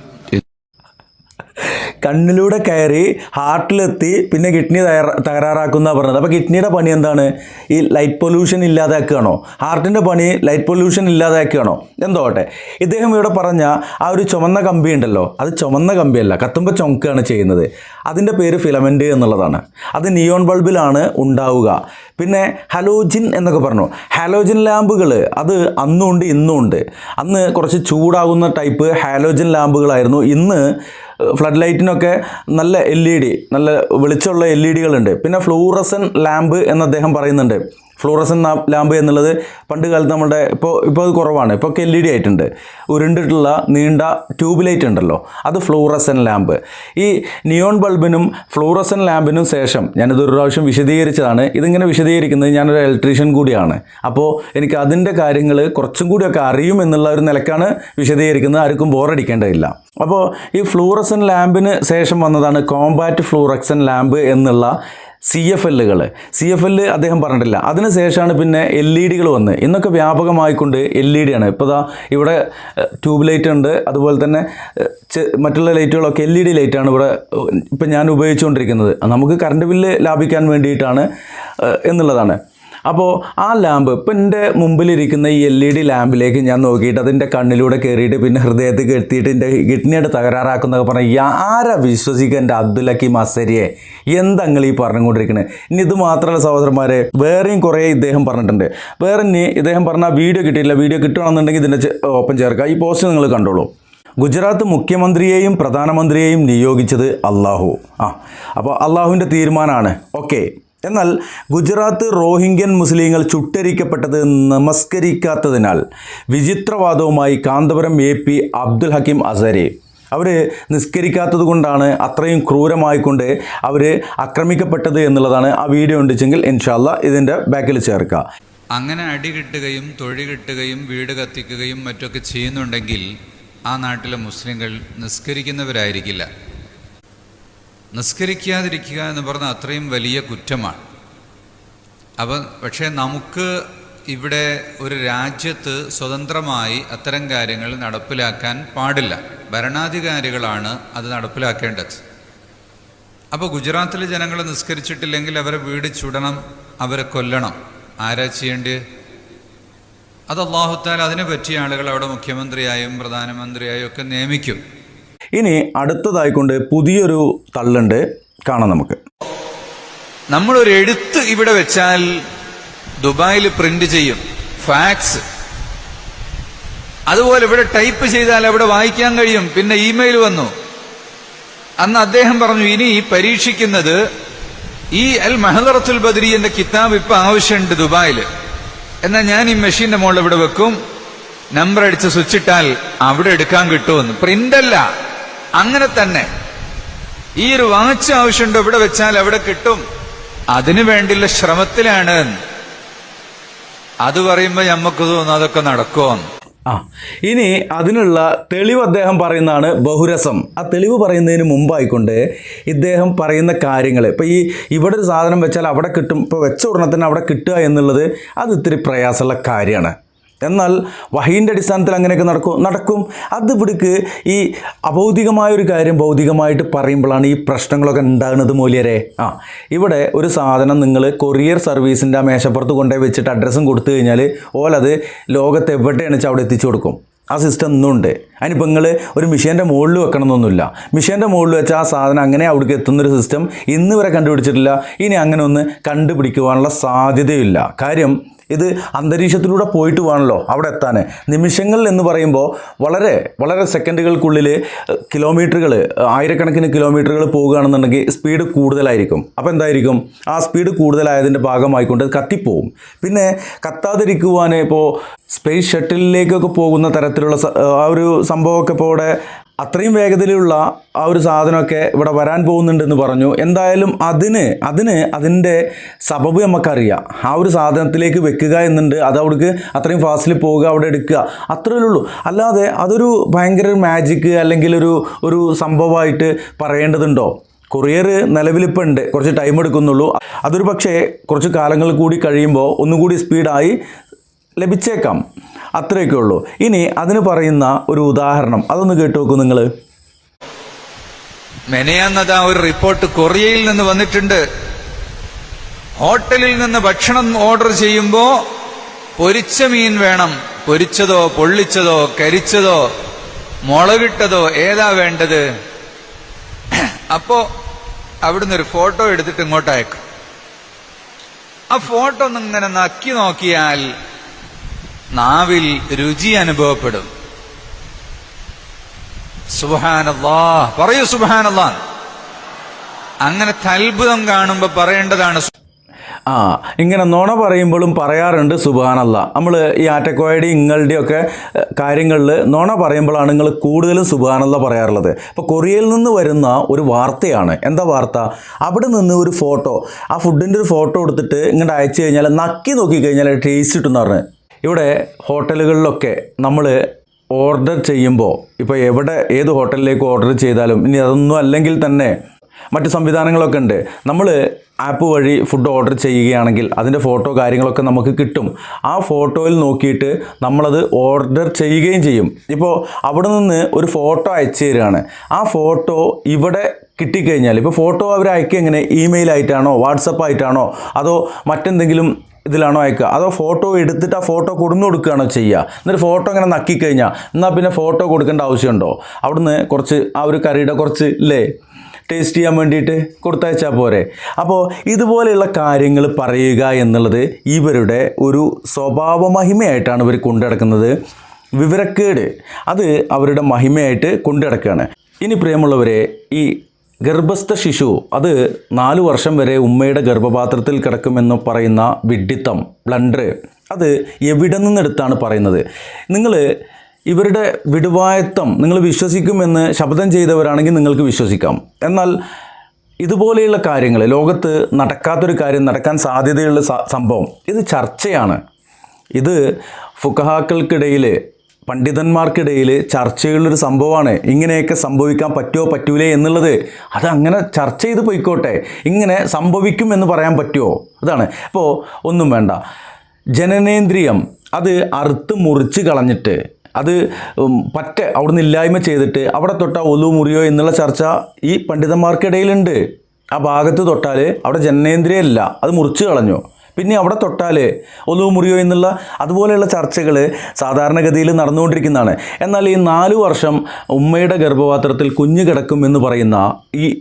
കണ്ണിലൂടെ കയറി ഹാർട്ടിലെത്തി പിന്നെ കിഡ്നി തകരാറാക്കുന്ന പറഞ്ഞത്. അപ്പോൾ കിഡ്നിയുടെ പണി എന്താണ്? ഈ ലൈറ്റ് പൊല്യൂഷൻ ഇല്ലാതാക്കുകയാണോ? ഹാർട്ടിൻ്റെ പണി ലൈറ്റ് പൊല്യൂഷൻ ഇല്ലാതാക്കുകയാണോ? എന്തോട്ടെ, ഇദ്ദേഹം ഇവിടെ പറഞ്ഞ ആ ഒരു ചുമന്ന കമ്പി ഉണ്ടല്ലോ, അത് ചുമന്ന കമ്പിയല്ല, കത്തുമ്പോൾ ചൊങ്കയാണ് ചെയ്യുന്നത്. അതിൻ്റെ പേര് ഫിലമെൻ്റ് എന്നുള്ളതാണ്. അത് നിയോൺ ബൾബിലാണ് ഉണ്ടാവുക. പിന്നെ ഹലോജിൻ എന്നൊക്കെ പറഞ്ഞു. ഹാലോജിൻ ലാമ്പുകൾ അത് അന്നും ഉണ്ട് ഇന്നും ഉണ്ട്. അന്ന് കുറച്ച് ചൂടാകുന്ന ടൈപ്പ് ഹാലോജിൻ ലാമ്പുകളായിരുന്നു. ഇന്ന് ഫ്ലഡ് ലൈറ്റിനൊക്കെ നല്ല LED, നല്ല വെളിച്ചമുള്ള LEDകളുണ്ട്. പിന്നെ ഫ്ലൂറസൻ ലാമ്പ് എന്ന് അദ്ദേഹം പറയുന്നുണ്ട്. ഫ്ലൂറസൻ ലാമ്പ് എന്നുള്ളത് പണ്ട് കാലത്ത് നമ്മുടെ ഇപ്പോൾ അത് കുറവാണ്. ഇപ്പോൾ LED ആയിട്ടുണ്ട്. ഉരുണ്ടിട്ടുള്ള നീണ്ട ട്യൂബ് ലൈറ്റ് ഉണ്ടല്ലോ, അത് ഫ്ലൂറസൻ ലാമ്പ്. ഈ നിയോൺ ബൾബിനും ഫ്ലൂറസൻ ലാമ്പിനും ശേഷം ഞാനിതൊരു പ്രാവശ്യം വിശദീകരിച്ചതാണ്. ഇതിങ്ങനെ വിശദീകരിക്കുന്നത് ഞാനൊരു ഇലക്ട്രീഷ്യൻ കൂടിയാണ്. അപ്പോൾ എനിക്ക് അതിൻ്റെ കാര്യങ്ങൾ കുറച്ചും കൂടിയൊക്കെ അറിയും എന്നുള്ള ഒരു നിലക്കാണ് വിശദീകരിക്കുന്നത്. ആർക്കും ബോറടിക്കേണ്ടതില്ല. അപ്പോൾ ഈ ഫ്ലൂറസൻ ലാമ്പിന് ശേഷം വന്നതാണ് കോമ്പാറ്റ് ഫ്ലൂറക്സൻ ലാമ്പ് എന്നുള്ള CFL അദ്ദേഹം പറഞ്ഞിട്ടില്ല. അതിനുശേഷമാണ് പിന്നെ LED വന്ന്. ഇന്നൊക്കെ വ്യാപകമായിക്കൊണ്ട് LED ആണ്. ഇപ്പോൾ ഇവിടെ ട്യൂബ് ലൈറ്റ് ഉണ്ട്, അതുപോലെ തന്നെ മറ്റുള്ള ലൈറ്റുകളൊക്കെ LED ലൈറ്റാണ് ഇവിടെ ഇപ്പം ഞാൻ ഉപയോഗിച്ചുകൊണ്ടിരിക്കുന്നത്. നമുക്ക് കറണ്ട് ബില്ല് ലാഭിക്കാൻ വേണ്ടിയിട്ടാണ് എന്നുള്ളതാണ്. അപ്പോൾ ആ ലാമ്പ് ഇപ്പം എൻ്റെ മുമ്പിലിരിക്കുന്ന ഈ LED ലാമ്പിലേക്ക് ഞാൻ നോക്കിയിട്ട് അതിൻ്റെ കണ്ണിലൂടെ കയറിയിട്ട് പിന്നെ ഹൃദയത്തിൽ എത്തിയിട്ട് എൻ്റെ കിഡ്നിയുടെ തകരാറാക്കുന്നതൊക്കെ പറഞ്ഞാൽ ആരാ വിശ്വസിക്കുക എൻ്റെ അബ്ദുൽ ഹക്കീം അസരിയെ എന്തെങ്കിലും ഈ പറഞ്ഞുകൊണ്ടിരിക്കുന്നത്. ഇനി ഇത് മാത്രമല്ല സഹോദരന്മാരെ, വേറെയും കുറേ ഇദ്ദേഹം പറഞ്ഞിട്ടുണ്ട്. വേറെ ഇനി ഇദ്ദേഹം പറഞ്ഞ വീഡിയോ കിട്ടിയില്ല, വീഡിയോ കിട്ടുകയാണെന്നുണ്ടെങ്കിൽ ഇതിൻ്റെ ഒപ്പം ചേർക്കുക. ഈ പോസ്റ്റ് നിങ്ങൾ കണ്ടോളൂ. ഗുജറാത്ത് മുഖ്യമന്ത്രിയെയും പ്രധാനമന്ത്രിയെയും നിയോഗിച്ചത് അള്ളാഹു. അപ്പോൾ അള്ളാഹുവിൻ്റെ തീരുമാനമാണ്, ഓക്കെ. എന്നാൽ ഗുജറാത്ത് റോഹിംഗ്യൻ മുസ്ലിങ്ങൾ ചുട്ടരിക്കപ്പെട്ടത് നമസ്കരിക്കാത്തതിനാൽ വിചിത്രവാദവുമായി കാന്തപുരം AP അബ്ദുൽ ഹക്കീം അസരി. അവർ നിസ്കരിക്കാത്തത് കൊണ്ടാണ് അത്രയും ക്രൂരമായിക്കൊണ്ട് അവർ ആക്രമിക്കപ്പെട്ടത് എന്നുള്ളതാണ്. ആ വീഡിയോ ഉണ്ടെങ്കിൽ ഇൻഷാ അല്ലാ ഇതിൻ്റെ ബാക്കിൽ ചേർക്കുക. അങ്ങനെ അടി കിട്ടുകയും തൊഴി കിട്ടുകയും വീട് കത്തിക്കുകയും മറ്റൊക്കെ ചെയ്യുന്നുണ്ടെങ്കിൽ ആ നാട്ടിലെ മുസ്ലിങ്ങൾ നിസ്കരിക്കുന്നവരായിരിക്കില്ല. നിസ്കരിക്കാതിരിക്കുക എന്ന് പറഞ്ഞാൽ അത്രയും വലിയ കുറ്റമാണ്. പക്ഷേ നമുക്ക് ഇവിടെ ഒരു രാജ്യത്ത് സ്വതന്ത്രമായി അത്തരം കാര്യങ്ങൾ നടപ്പിലാക്കാൻ പാടില്ല. ഭരണാധികാരികളാണ് അത് നടപ്പിലാക്കേണ്ടത്. അപ്പോൾ ഗുജറാത്തിലെ ജനങ്ങൾ നിസ്കരിച്ചിട്ടില്ലെങ്കിൽ അവരെ വീട് ചുടണം, അവരെ കൊല്ലണം. ആരാ ചെയ്യേണ്ടത്? അത് അല്ലാഹു തആല അതിനെ പറ്റിയ ആളുകൾ അവിടെ മുഖ്യമന്ത്രിയായും പ്രധാനമന്ത്രിയായും ഒക്കെ നിയമിക്കും. ഇനി അടുത്തതായിക്കൊണ്ട് പുതിയൊരു തള്ളുണ്ട്, കാണാം നമുക്ക്. നമ്മളൊരു എഴുത്ത് ഇവിടെ വെച്ചാൽ ദുബായിൽ പ്രിന്റ് ചെയ്യും, ഫാക്സ്. അതുപോലെ ഇവിടെ ടൈപ്പ് ചെയ്താൽ അവിടെ വായിക്കാൻ കഴിയും. പിന്നെ ഇമെയിൽ വന്നു. അന്ന് അദ്ദേഹം പറഞ്ഞു, ഇനി പരീക്ഷിക്കുന്നത് ഈ അൽ മഹദറത്തുൽ ബദരി എന്ന കിതാബ് ഇപ്പൊ ആവശ്യമുണ്ട് ദുബായിൽ. എന്നാൽ ഞാൻ ഈ മെഷീന്റെ മുകളിൽ ഇവിടെ വെക്കും, നമ്പർ അടിച്ച് സ്വിച്ച് ഇട്ടാൽ അവിടെ എടുക്കാൻ കിട്ടുമെന്ന്. പ്രിന്റല്ല, അങ്ങനെ തന്നെ. ഈ ഒരു വാച്ച് ആവശ്യമുണ്ട്, ഇവിടെ വെച്ചാൽ അവിടെ കിട്ടും. അതിനു വേണ്ടിയുള്ള ശ്രമത്തിലാണ്. അത് പറയുമ്പോൾ നമുക്ക് തോന്നുന്നു അതൊക്കെ നടക്കുമെന്ന്. ഇനി അതിനുള്ള തെളിവ് അദ്ദേഹം പറയുന്നതാണ് ബഹുരസം. ആ തെളിവ് പറയുന്നതിന് മുമ്പായിക്കൊണ്ട് ഇദ്ദേഹം പറയുന്ന കാര്യങ്ങൾ, ഇപ്പോൾ ഇവിടെ ഒരു സാധനം വെച്ചാൽ അവിടെ കിട്ടും, ഇപ്പോൾ വെച്ച ഉടനെ തന്നെ അവിടെ കിട്ടുക എന്നുള്ളത് അത് ഇത്തിരി പ്രയാസമുള്ള കാര്യമാണ്. എന്നാൽ വഹീൻ്റെ അടിസ്ഥാനത്തിൽ അങ്ങനെയൊക്കെ നടക്കും. അത് ഇവിടേക്ക് ഈ അഭൗതികമായൊരു കാര്യം ഭൗതികമായിട്ട് പറയുമ്പോഴാണ് ഈ പ്രശ്നങ്ങളൊക്കെ ഉണ്ടാകുന്നത്. മൂല്യരെ ഇവിടെ ഒരു സാധനം നിങ്ങൾ കൊറിയർ സർവീസിൻ്റെ ആ മേശപ്പുറത്ത് കൊണ്ടുപോയി വെച്ചിട്ട് അഡ്രസ്സും കൊടുത്തു കഴിഞ്ഞാൽ ഓലത് ലോകത്ത് എവിടെയാണെന്ന് വെച്ചാൽ അവിടെ എത്തിച്ചു കൊടുക്കും. ആ സിസ്റ്റം ഇന്നുണ്ട്. അതിനിപ്പോൾ നിങ്ങൾ ഒരു മിഷീൻ്റെ മുകളിൽ വെക്കണമെന്നൊന്നുമില്ല. മിഷീൻ്റെ മുകളിൽ വെച്ചാൽ ആ സാധനം അങ്ങനെ അവിടേക്ക് എത്തുന്നൊരു സിസ്റ്റം ഇന്ന് വരെ കണ്ടുപിടിച്ചിട്ടില്ല. ഇനി അങ്ങനെ ഒന്ന് കണ്ടുപിടിക്കുവാനുള്ള സാധ്യതയില്ല. കാര്യം ഇത് അന്തരീക്ഷത്തിലൂടെ പോയിട്ട് വേണമല്ലോ അവിടെ എത്താൻ. നിമിഷങ്ങൾ എന്ന് പറയുമ്പോൾ വളരെ വളരെ സെക്കൻഡുകൾക്കുള്ളിൽ കിലോമീറ്ററുകൾ, ആയിരക്കണക്കിന് കിലോമീറ്ററുകൾ പോകുകയാണെന്നുണ്ടെങ്കിൽ സ്പീഡ് കൂടുതലായിരിക്കും. അപ്പോൾ എന്തായിരിക്കും, ആ സ്പീഡ് കൂടുതലായതിൻ്റെ ഭാഗമായിക്കൊണ്ട് കത്തിപ്പോവും. പിന്നെ കത്താതിരിക്കുവാൻ ഇപ്പോൾ സ്പേസ് ഷട്ടിലിലേക്കൊക്കെ പോകുന്ന തരത്തിലുള്ള ആ ഒരു സംഭവമൊക്കെ ഇപ്പോൾ ഇവിടെ അത്രയും വേഗതയിലുള്ള ആ ഒരു സാധനമൊക്കെ ഇവിടെ വരാൻ പോകുന്നുണ്ടെന്ന് പറഞ്ഞു. എന്തായാലും അതിൻ്റെ സബബ് നമുക്കറിയാം. ആ ഒരു സാധനത്തിലേക്ക് വെക്കുക എന്നുണ്ട്, അത് അവിടേക്ക് അത്രയും ഫാസ്റ്റിൽ പോവുക, അവിടെ എടുക്കുക, അത്രയേ ഉള്ളൂ. അല്ലാതെ അതൊരു ഭയങ്കര മാജിക്ക് അല്ലെങ്കിൽ ഒരു സംഭവമായിട്ട് പറയേണ്ടതുണ്ടോ? കൊറിയർ നിലവിലിപ്പോൾ ഉണ്ട്, കുറച്ച് ടൈം എടുക്കുന്നുള്ളൂ. അതൊരു പക്ഷേ കുറച്ച് കാലങ്ങൾ കൂടി കഴിയുമ്പോൾ ഒന്നുകൂടി സ്പീഡായി ലഭിച്ചേക്കാം. അത്രയൊക്കെ ഉള്ളൂ. ഇനി അതിന് പറയുന്ന ഒരു ഉദാഹരണം അതൊന്ന് കേട്ടു നോക്കൂ നിങ്ങൾ. മെനയാന്നതാ ഒരു റിപ്പോർട്ട് കൊറിയയിൽ നിന്ന് വന്നിട്ടുണ്ട്. ഹോട്ടലിൽ നിന്ന് ഭക്ഷണം ഓർഡർ ചെയ്യുമ്പോ പൊരിച്ച മീൻ വേണം. പൊരിച്ചതോ പൊള്ളിച്ചതോ കരിച്ചതോ മുളകിട്ടതോ ഏതാ വേണ്ടത്? അപ്പോ അവിടുന്ന് ഒരു ഫോട്ടോ എടുത്തിട്ട് ഇങ്ങോട്ട് അയക്കും. ആ ഫോട്ടോ ഒന്നിങ്ങനെ നക്കി നോക്കിയാൽ നാവിൽ രുചി അനുഭവപ്പെടും. സുബ്ഹാനല്ലാഹ്, പറയൂ സുബ്ഹാനല്ലാഹ്. അങ്ങനത്തെ അത്ഭുതം കാണുമ്പോൾ പറയേണ്ടതാണ്. ഇങ്ങനെ നുണ പറയുമ്പോഴും പറയാറുണ്ട് സുബ്ഹാനല്ലാഹ്. നമ്മൾ ഈ ആറ്റക്കോയുടെയും ഇങ്ങളുടെയും ഒക്കെ കാര്യങ്ങളിൽ നുണ പറയുമ്പോഴാണ് നിങ്ങൾ കൂടുതലും സുബ്ഹാനല്ലാഹ് പറയാറുള്ളത്. ഇപ്പോൾ കൊറിയയിൽ നിന്ന് വരുന്ന ഒരു വാർത്തയാണ്. എന്താ വാർത്ത? അവിടെ നിന്ന് ഒരു ഫോട്ടോ, ആ ഫുഡിൻ്റെ ഒരു ഫോട്ടോ എടുത്തിട്ട് ഇങ്ങോട്ട് അയച്ചു കഴിഞ്ഞാൽ നക്കി നോക്കിക്കഴിഞ്ഞാൽ ടേസ്റ്റ് കിട്ടുമെന്ന് പറഞ്ഞ്. ഇവിടെ ഹോട്ടലുകളിലൊക്കെ നമ്മൾ ഓർഡർ ചെയ്യുമ്പോൾ ഇപ്പോൾ ഏത് ഹോട്ടലിലേക്ക് ഓർഡർ ചെയ്താലും, ഇനി അതൊന്നും അല്ലെങ്കിൽ തന്നെ മറ്റ് സംവിധാനങ്ങളൊക്കെ ഉണ്ട്. നമ്മൾ ആപ്പ് വഴി ഫുഡ് ഓർഡർ ചെയ്യുകയാണെങ്കിൽ അതിൻ്റെ ഫോട്ടോ കാര്യങ്ങളൊക്കെ നമുക്ക് കിട്ടും. ആ ഫോട്ടോയിൽ നോക്കിയിട്ട് നമ്മളത് ഓർഡർ ചെയ്യുകയും ചെയ്യും. ഇപ്പോൾ അവിടെ നിന്ന് ഒരു ഫോട്ടോ അയച്ചു തരികയാണ്. ആ ഫോട്ടോ ഇവിടെ കിട്ടിക്കഴിഞ്ഞാൽ, ഇപ്പോൾ ഫോട്ടോ അവർ അയക്കുക എങ്ങനെ, ഇമെയിൽ ആയിട്ടാണോ വാട്സപ്പ് ആയിട്ടാണോ അതോ മറ്റെന്തെങ്കിലും ഇതിലാണോ അയക്കുക, അതോ ഫോട്ടോ എടുത്തിട്ട് ആ ഫോട്ടോ കൊടുന്നു കൊടുക്കുകയാണോ ചെയ്യുക? എന്നിട്ട് ഫോട്ടോ ഇങ്ങനെ നക്കിക്കഴിഞ്ഞാൽ എന്നാൽ പിന്നെ ഫോട്ടോ കൊടുക്കേണ്ട ആവശ്യമുണ്ടോ? അവിടുന്ന് കുറച്ച് ആ ഒരു കറിയുടെ കുറച്ച് ഇല്ലേ ടേസ്റ്റ് ചെയ്യാൻ വേണ്ടിയിട്ട് കൊടുത്തയച്ചാൽ പോരെ. അപ്പോൾ ഇതുപോലെയുള്ള കാര്യങ്ങൾ പറയുക എന്നുള്ളത് ഇവരുടെ ഒരു സ്വഭാവ മഹിമയായിട്ടാണ് ഇവർ കൊണ്ടുനടക്കുന്നത്. വിവരക്കേട് അത് അവരുടെ മഹിമയായിട്ട് കൊണ്ടുനടക്കുകയാണ്. ഇനി പ്രിയമുള്ളവരെ, ഈ ഗർഭസ്ഥ ശിശു അത് 4 വർഷം വരെ ഉമ്മയുടെ ഗർഭപാത്രത്തിൽ കിടക്കുമെന്ന് പറയുന്ന വിഡ്ഢിത്തം, ബ്ലണ്ടർ, അത് എവിടെ നിന്നെടുത്താണ് പറയുന്നത്? നിങ്ങൾ ഇവരുടെ വിടുവായത്തം നിങ്ങൾ വിശ്വസിക്കുമെന്ന് ശപഥം ചെയ്തവരാണെങ്കിൽ നിങ്ങൾക്ക് വിശ്വസിക്കാം. എന്നാൽ ഇതുപോലെയുള്ള കാര്യങ്ങൾ, ലോകത്ത് നടക്കാത്തൊരു കാര്യം നടക്കാൻ സാധ്യതയുള്ള സംഭവം, ഇത് ചർച്ചയാണ്. ഇത് ഫുഖഹാക്കൾക്കിടയിൽ, പണ്ഡിതന്മാർക്കിടയിൽ ചർച്ചയുള്ളൊരു സംഭവമാണ്. ഇങ്ങനെയൊക്കെ സംഭവിക്കാൻ പറ്റുമോ പറ്റൂലേ എന്നുള്ളത്. അത് അങ്ങനെ ചർച്ച ചെയ്ത് പോയിക്കോട്ടെ. ഇങ്ങനെ സംഭവിക്കുമെന്ന് പറയാൻ പറ്റുമോ? അതാണ്. ഇപ്പോൾ ഒന്നും വേണ്ട, ജനനേന്ദ്രിയം അത് അറുത്ത് മുറിച്ച് കളഞ്ഞിട്ട് അത് അവിടുന്ന് ഇല്ലായ്മ ചെയ്തിട്ട് അവിടെ തൊട്ടാൽ ഒലു മുറിയോ എന്നുള്ള ചർച്ച ഈ പണ്ഡിതന്മാർക്കിടയിലുണ്ട്. ആ ഭാഗത്ത് തൊട്ടാൽ അവിടെ ജനനേന്ദ്രിയം ഇല്ല, അത് മുറിച്ച് കളഞ്ഞു, പിന്നെ അവിടെ തൊട്ടാൽ ഒലു മുറിയോ എന്നുള്ള അതുപോലെയുള്ള ചർച്ചകൾ സാധാരണഗതിയിൽ നടന്നുകൊണ്ടിരിക്കുന്നതാണ്. എന്നാൽ ഈ 4 വർഷം ഉമ്മയുടെ ഗർഭപാത്രത്തിൽ കുഞ്ഞ് കിടക്കും എന്ന് പറയുന്ന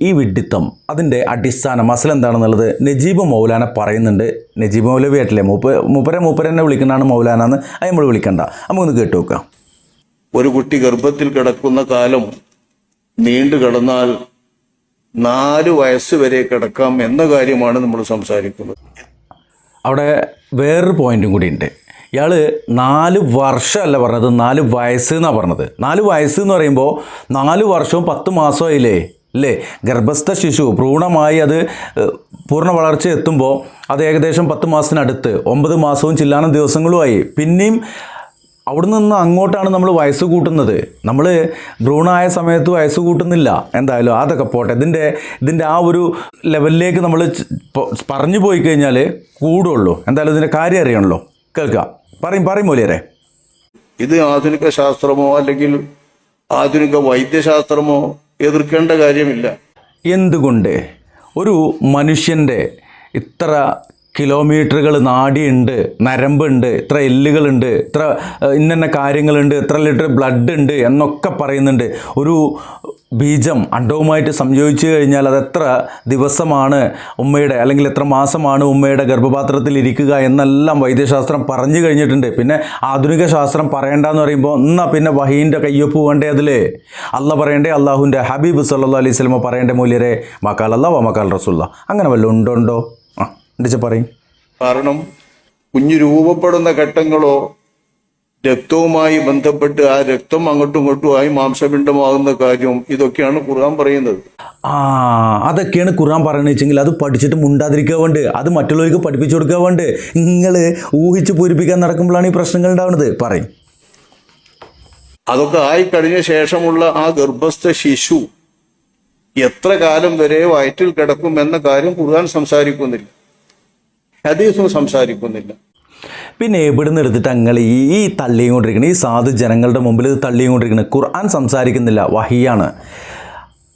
ഈ വിഡ്ഢിത്തം, അതിൻ്റെ അടിസ്ഥാന മസല എന്താണെന്നുള്ളത് നജീബ് മൗലാന പറയുന്നുണ്ട്. നജീബ് മൗലവി ആയിട്ടില്ലേ, മൂപ്പരെ വിളിക്കുന്നതാണ് മൗലാന, അത് നമ്മൾ വിളിക്കണ്ട. നമുക്കൊന്ന് കേട്ടു നോക്കാം. ഒരു കുട്ടി ഗർഭത്തിൽ കിടക്കുന്ന കാലം നീണ്ടു കിടന്നാൽ 4 വയസ്സ് വരെ കിടക്കാം എന്ന കാര്യമാണ് നമ്മൾ സംസാരിക്കുന്നത്. അവിടെ വേറൊരു പോയിന്റും കൂടി ഉണ്ട്. ഇയാൾ 4 വർഷമല്ല പറഞ്ഞത്, 4 വയസ്സ് എന്നാണ് പറഞ്ഞത്. 4 വയസ്സ് എന്ന് പറയുമ്പോൾ 4 വർഷവും 10 മാസവും ആയില്ലേ അല്ലേ? ഗർഭസ്ഥ ശിശു ഭ്രൂണമായി അത് പൂർണ്ണ വളർച്ച എത്തുമ്പോൾ അത് ഏകദേശം 10 മാസത്തിനടുത്ത് 9 മാസവും ചില്ലാനം ദിവസങ്ങളുമായി. പിന്നെയും അവിടെ നിന്ന് അങ്ങോട്ടാണ് നമ്മൾ വയസ്സ് കൂട്ടുന്നത്. നമ്മൾ ഭ്രൂണമായ സമയത്ത് വയസ്സ് കൂട്ടുന്നില്ല. എന്തായാലും അതൊക്കെ പോട്ടെ. ഇതിൻ്റെ ആ ഒരു ലെവലിലേക്ക് നമ്മൾ പറഞ്ഞു പോയി കഴിഞ്ഞാൽ കൂടുള്ളൂ. എന്തായാലും ഇതിൻ്റെ കാര്യം അറിയണമല്ലോ. കേൾക്കാം. പറയും മൂല്യരെ. ഇത് ആധുനിക ശാസ്ത്രമോ അല്ലെങ്കിൽ ആധുനിക വൈദ്യശാസ്ത്രമോ എതിർക്കേണ്ട കാര്യമില്ല. എന്തുകൊണ്ട് ഒരു മനുഷ്യൻ്റെ ഇത്ര കിലോമീറ്ററുകൾ നാഡിയുണ്ട്, നരമ്പുണ്ട്, ഇത്ര എല്ലുകളുണ്ട്, ഇത്ര ഇന്ന കാര്യങ്ങളുണ്ട്, ഇത്ര ലിറ്റർ ബ്ലഡ് ഉണ്ട് എന്നൊക്കെ പറയുന്നുണ്ട്. ഒരു ബീജം അണ്ഡവുമായിട്ട് സംയോജിച്ച് കഴിഞ്ഞാൽ അതെത്ര ദിവസമാണ് ഉമ്മയുടെ, അല്ലെങ്കിൽ എത്ര മാസമാണ് ഉമ്മയുടെ ഗർഭപാത്രത്തിൽ ഇരിക്കുക എന്നെല്ലാം വൈദ്യശാസ്ത്രം പറഞ്ഞു കഴിഞ്ഞിട്ടുണ്ട്. പിന്നെ ആധുനിക ശാസ്ത്രം പറയേണ്ടെന്ന് പറയുമ്പോൾ എന്നാൽ പിന്നെ വഹീൻ്റെ കയ്യൊപ്പ് വേണ്ടേ? അതിൽ അള്ളാഹ് പറയണ്ടേ, അള്ളാഹുവിൻ്റെ ഹബീബ് സല്ലല്ലാഹു അലൈഹി വസല്ലം പറയേണ്ട മൂല്യരെ മക്കാൽ അല്ലാഹ് വ മക്കാൽ റസൂലുള്ളാഹ്. അങ്ങനെ വല്ലതും ഉണ്ടോ? പറയും. കാരണം കുഞ്ഞ് രൂപപ്പെടുന്ന ഘട്ടങ്ങളോ രക്തവുമായി ബന്ധപ്പെട്ട് ആ രക്തം അങ്ങോട്ടും ഇങ്ങോട്ടുമായി മാംസപിണ്ഡമാകുന്ന കാര്യവും ഇതൊക്കെയാണ് ഖുർആൻ പറയുന്നത്. അതൊക്കെയാണ് ഖുർആൻ പറയുന്നത് വെച്ചെങ്കിൽ അത് പഠിച്ചിട്ട് മുണ്ടാതിരിക്കുക വേണ്ട, അത് മറ്റുള്ളവർക്ക് പഠിപ്പിച്ചു കൊടുക്കുക വേണ്ട. നിങ്ങൾ ഊഹിച്ച് പൂരിപ്പിക്കാൻ നടക്കുമ്പോഴാണ് ഈ പ്രശ്നങ്ങൾ ഉണ്ടാവുന്നത്. പറയും. അതൊക്കെ ആയിക്കഴിഞ്ഞ ശേഷമുള്ള ആ ഗർഭസ്ഥ ശിശു എത്ര കാലം വരെ വയറ്റിൽ കിടക്കും എന്ന കാര്യം ഖുർആൻ സംസാരിക്കുന്നില്ല, ഹദീസും സംസാരിക്കുന്നില്ല. പിന്നെ എവിടുന്ന് എടുത്തിട്ട് അങ്ങനെ ഈ തള്ളിയും കൊണ്ടിരിക്കുന്നത്, ഈ സാധു ജനങ്ങളുടെ മുമ്പിൽ ഇത് തള്ളിയും കൊണ്ടിരിക്കുന്നത്? ഖുർആൻ സംസാരിക്കുന്നില്ല, വഹിയാണ്.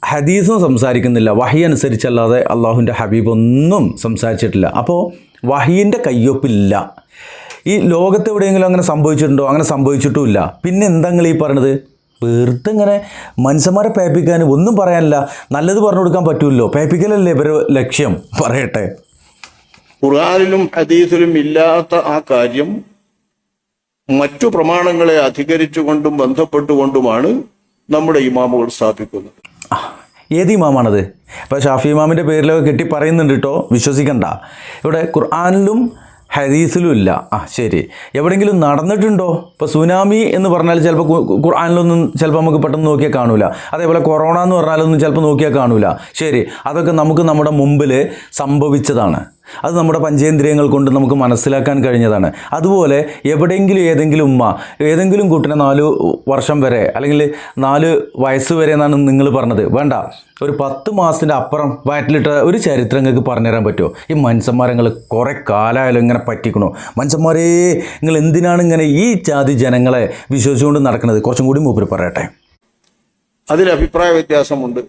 ഹദീസും സംസാരിക്കുന്നില്ല, വഹി അനുസരിച്ചല്ലാതെ അള്ളാഹുവിൻ്റെ ഹബീബ് ഒന്നും സംസാരിച്ചിട്ടില്ല. അപ്പോൾ വഹീൻ്റെ കയ്യൊപ്പില്ല. ഈ ലോകത്ത് എവിടെയെങ്കിലും അങ്ങനെ സംഭവിച്ചിട്ടുണ്ടോ? അങ്ങനെ സംഭവിച്ചിട്ടുമില്ല. പിന്നെ എന്താ നിങ്ങൾ ഈ പറയണത്? വെറുതെ ഇങ്ങനെ മനുഷ്യന്മാരെ പേപ്പിക്കാൻ ഒന്നും പറയാനില്ല. നല്ലത് പറഞ്ഞു കൊടുക്കാൻ പറ്റുമല്ലോ, പേപ്പിക്കലല്ലേ ഇവരുടെ ലക്ഷ്യം. പറയട്ടെ. ഖുർആനിലും ഹദീസിലും ഇല്ലാത്ത ആ കാര്യം മറ്റു പ്രമാണങ്ങളെ അധികരിച്ചുകൊണ്ടും ബന്ധപ്പെട്ടുകൊണ്ടുമാണ് നമ്മുടെ ഇമാമുകൾ സ്ഥാപിക്കുന്നത്. ഏത് ഇമാമാണത്? ഇപ്പോൾ ഷാഫി ഇമാമിൻ്റെ പേരിലൊക്കെ കെട്ടി പറയുന്നുണ്ട് കേട്ടോ, വിശ്വസിക്കണ്ട. ഇവിടെ ഖുർആനിലും ഹദീസിലും ഇല്ല. ശരി, എവിടെയെങ്കിലും നടന്നിട്ടുണ്ടോ? ഇപ്പോൾ സുനാമി എന്ന് പറഞ്ഞാൽ ചിലപ്പോൾ ഖുർആനിലൊന്നും ചിലപ്പോൾ നമുക്ക് പെട്ടെന്ന് നോക്കിയാൽ കാണൂല. അതേപോലെ കൊറോണ എന്ന് പറഞ്ഞാലൊന്നും ചിലപ്പോൾ നോക്കിയാൽ കാണൂല. ശരി, അതൊക്കെ നമുക്ക് നമ്മുടെ മുമ്പിൽ സംഭവിച്ചതാണ്. അത് നമ്മുടെ പഞ്ചേന്ദ്രിയങ്ങൾ കൊണ്ട് നമുക്ക് മനസ്സിലാക്കാൻ കഴിഞ്ഞതാണ്. അതുപോലെ എവിടെയെങ്കിലും ഏതെങ്കിലും ഉമ്മ ഏതെങ്കിലും കുട്ടിനെ 4 വർഷം വരെ അല്ലെങ്കിൽ 4 വയസ്സ് വരെ എന്നാണ് നിങ്ങൾ പറഞ്ഞത്. വേണ്ട, ഒരു 10 മാസത്തിൻ്റെ അപ്പുറം വയറ്റിലിട്ട ഒരു ചരിത്രം നിങ്ങൾക്ക് പറഞ്ഞുതരാൻ പറ്റുമോ? ഈ മനുഷ്യന്മാരെ നിങ്ങൾ കുറേ കാലമായാലും ഇങ്ങനെ പറ്റിക്കണോ? മനുഷ്യന്മാരേ, നിങ്ങൾ എന്തിനാണ് ഇങ്ങനെ ഈ ജാതി ജനങ്ങളെ വിശ്വസിച്ചുകൊണ്ട് നടക്കുന്നത്? കുറച്ചും കൂടി മൂപ്പര് പറയട്ടെ. അതിൽ അഭിപ്രായ വ്യത്യാസമുണ്ട്.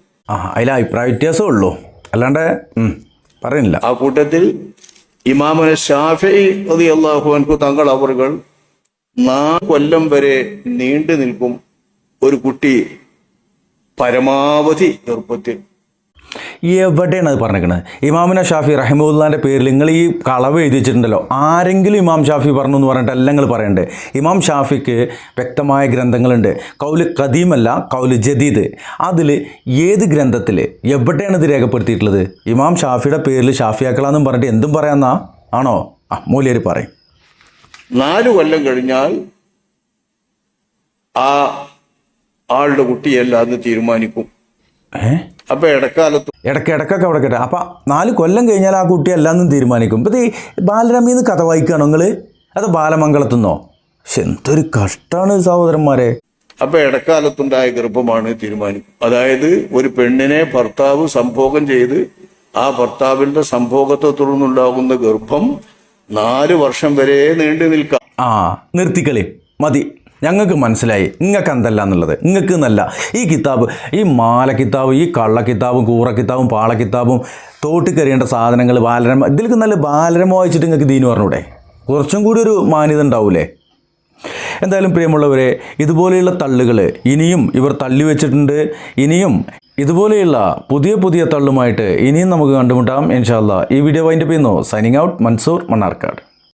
അതിൽ അഭിപ്രായ വ്യത്യാസമേ ഉള്ളൂ, അല്ലാണ്ട് പറയുന്നില്ല. ആ കൂട്ടത്തിൽ ഇമാമുന ഷാഫിഈ റളിയല്ലാഹു അൻഹു തങ്ങൾ അവറുകൾ 4 കൊല്ലം വരെ നീണ്ടു നിൽക്കും ഒരു കുട്ടി പരമാവധി ഗർഭത്തിൽ. എവിടെയാണ് അത് പറഞ്ഞിരിക്കുന്നത്? ഇമാമിന ഷാഫി റഹിമുല്ലാൻ്റെ പേരിൽ നിങ്ങൾ ഈ കളവ് എഴുതി വെച്ചിട്ടുണ്ടല്ലോ. ആരെങ്കിലും ഇമാം ഷാഫി പറഞ്ഞു എന്ന് പറഞ്ഞിട്ട് എല്ലാം നിങ്ങൾ പറയണ്ടേ? ഇമാം ഷാഫിക്ക് വ്യക്തമായ ഗ്രന്ഥങ്ങളുണ്ട്. കൗല് ഖദീമല്ല, കൗല് ജദീദ്. അതിൽ ഏത് ഗ്രന്ഥത്തിൽ എവിടെയാണ് ഇത് രേഖപ്പെടുത്തിയിട്ടുള്ളത്? ഇമാം ഷാഫിയുടെ പേരിൽ ഷാഫിയാക്കളാന്നും പറഞ്ഞിട്ട് എന്തും പറയാമെന്നാ ആണോ? മൂല്യര് പറയും. 4 കൊല്ലം കഴിഞ്ഞാൽ ആ ആളുടെ കുട്ടിയല്ല എന്ന് തീരുമാനിക്കും. അപ്പൊ ഇടയ്ക്കൊക്കെ അവിടെ കേട്ടെ. അപ്പം 4 കൊല്ലം കഴിഞ്ഞാൽ ആ കുട്ടി എല്ലാന്നും തീരുമാനിക്കും. ഇപ്പം ഈ ബാലരമയിന്ന് കഥ വായിക്കുകയാണോ നിങ്ങൾ? അത് ബാലമംഗളത്തുനിന്നോ? പക്ഷെ എന്തൊരു കഷ്ടമാണ് സഹോദരന്മാരെ. അപ്പൊ ഇടക്കാലത്തുണ്ടായ ഗർഭമാണ് തീരുമാനിക്കും. അതായത് ഒരു പെണ്ണിനെ ഭർത്താവ് സംഭോഗം ചെയ്ത് ആ ഭർത്താവിന്റെ സംഭോഗത്തെ തുടർന്നുണ്ടാകുന്ന ഗർഭം 4 വർഷം വരെ നീണ്ടു നിൽക്കാം. നിർത്തിക്കളി മതി, ഞങ്ങൾക്ക് മനസ്സിലായി നിങ്ങൾക്ക് എന്തല്ല എന്നുള്ളത്. നിങ്ങൾക്ക് എന്നല്ല ഈ കിതാബ്, ഈ മാല കിതാബ്, ഈ കള്ള കിതാബും കൂറ കിതാബും പാള കിതാബും തോട്ടിക്കറിയേണ്ട സാധനങ്ങൾ ബാലരമ, ഇതിലേക്ക് നല്ല ബാലരമ വായിച്ചിട്ട് നിങ്ങൾക്ക് ദീന് പറഞ്ഞൂടെ? കുറച്ചും കൂടി ഒരു മാന്യത ഉണ്ടാവൂലേ? എന്തായാലും പ്രിയമുള്ളവരെ, ഇതുപോലെയുള്ള തള്ളുകൾ ഇനിയും ഇവർ തള്ളി വെച്ചിട്ടുണ്ട്. ഇനിയും ഇതുപോലെയുള്ള പുതിയ തള്ളുമായിട്ട് ഇനിയും നമുക്ക് കണ്ടുമുട്ടാം ഇൻഷാ അല്ലാഹ്. ഈ വീഡിയോ വൈൻഡപ്പ് ചെയ്യുന്നു. Signing out, Mansoor Mannarkkad.